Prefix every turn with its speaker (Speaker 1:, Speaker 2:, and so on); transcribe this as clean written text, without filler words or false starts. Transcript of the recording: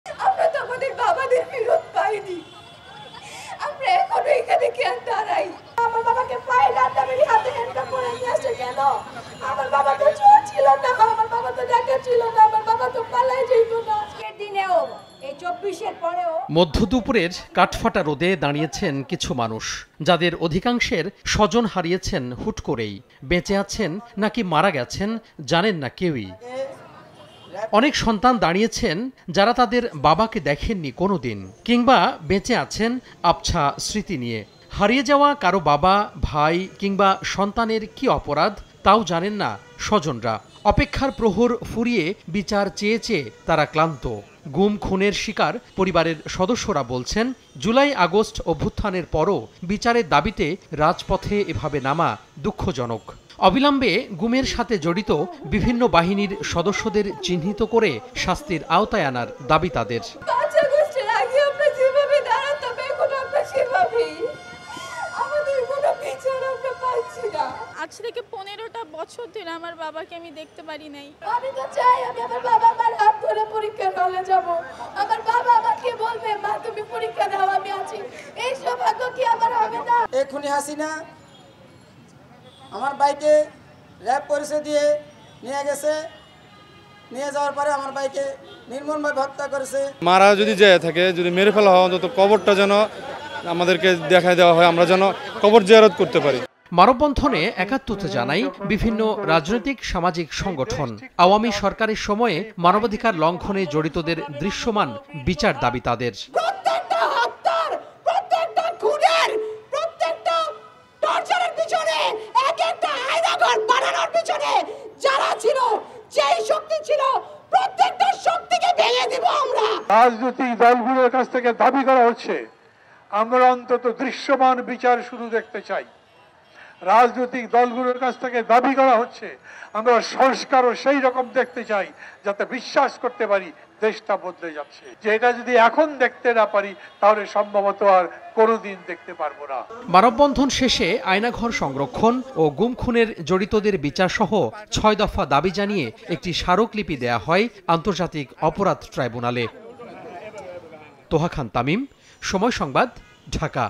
Speaker 1: আমরা তো আমাদের বাবাদের ফেরত পাইনি, আমরা এখনো এখানে কেন দাঁড়াই? আমার বাবাকে পায়ে ডান্ডা মেরে হাতে হ্যান্ডকাপ করে নিয়ে আসছে কেন? আমার বাবা তো চোর ছিল না, আমার বাবা তো ডাকাত ছিল না, আমার বাবা তো পালায় যেত না। আজকের দিনেও এই 24-এর পরেও
Speaker 2: মধ্য দুপুরের কাঠফাটা রোদে দাঁড়িয়েছেন কিছু মানুষ, যাদের অধিকাংশের স্বজন হারিয়েছেন হুট করেই। বেঁচে আছেন নাকি মারা গেছেন জানেন না কেউই। অনেক সন্তান দাঁড়িয়েছেন যারা তাদের বাবাকে দেখেননি কোনোদিন, কিংবা বেঁচে আছেন আবছা স্মৃতি নিয়ে। হারিয়ে যাওয়া কারো বাবা, ভাই কিংবা সন্তানের কি অপরাধ তাও জানেন না স্বজনরা। অপেক্ষার প্রহর ফুরিয়ে বিচার চেয়ে চেয়ে তারা ক্লান্ত। গুম খুনের শিকার পরিবারের সদস্যরা বলছেন, জুলাই আগস্ট অভ্যুত্থানের পরও বিচারের দাবিতে রাজপথে এভাবে নামা দুঃখজনক। অবিলম্বে গুমের সাথে জড়িত বিভিন্ন বাহিনীর সদস্যদের চিহ্নিত করে শাস্তির আওতায় আনার দাবি তাদের।
Speaker 1: 5 আগস্টের আগে আমরা যেভাবে দাঁড়াতাম এখন আমরা সেভাবেই, আমাদের কোনো বিচার আমরা পাচ্ছি না।
Speaker 3: আজ থেকে 15টা বছর ধরে আমার বাবাকে আমি দেখতে পারি নাই।
Speaker 1: আমি তো চাই আমি আমার বাবা মার হাত ধরে পরীক্ষার হলে যাব, আমার বাবা আমাকে বলবে মা তুমি পরীক্ষা দাও আমি আছি। এই সৌভাগ্য কি আমার হবে না?
Speaker 4: এক্ষুনি হাসিনা আমার বাইকে র্যাব পরিচয় দিয়ে নিয়ে গেছে, নিয়ে যাওয়ার পরে আমার বাইকে নির্মমভাবে হত্যা করেছে।
Speaker 5: মারা যদি যেয়ে থাকে, যদি মেরে ফেলা হয়, অন্তত কবরটা যেন আমাদেরকে দেখায় দেওয়া হয়, আমরা যেন কবর জিয়ারত করতে পারি।
Speaker 2: মানববন্ধনে একাত্মতা জানাই বিভিন্ন রাজনৈতিক সামাজিক সংগঠন। আওয়ামী সরকারের সময়ে মানবাধিকার লঙ্ঘনে জড়িতদের দৃশ্যমান বিচার দাবি তাদের।
Speaker 1: প্রত্যেকটা হত্যার, প্রত্যেকটা খুনের, প্রত্যেকটা টর্চারের পিছনে এক একটা আয়নাঘর বানানোর পিছনে যারা ছিল, যেই শক্তি ছিল, প্রত্যেকটা শক্তিকে ভেঙে দিব আমরা।
Speaker 6: রাজনৈতিক দলগুলোর কাছ থেকে দাবি করা হচ্ছে আমরা অন্তত দৃশ্যমান বিচার শুরু দেখতে চাই। রাজনৈতিক দলগুলোর কাছ থেকে দাবি করা হচ্ছে আমরা সংস্কারও সেই রকম দেখতে চাই যাতে বিশ্বাস করতে পারি দেশটা বদলে যাচ্ছে। যেটা যদি এখন দেখতে না পারি তাহলে সম্ভবত আর কোনোদিন দেখতে পারবো না।
Speaker 2: মানববন্ধন শেষে আয়নাঘর সংরক্ষণ ও গুম খুনের জড়িতদের বিচার সহ 6 দফা দাবি জানিয়ে একটি স্মারকলিপি দেয়া হয় আন্তর্জাতিক অপরাধ ট্রাইব্যুনালে। তোহা খান তামিম, সময় সংবাদ, ঢাকা।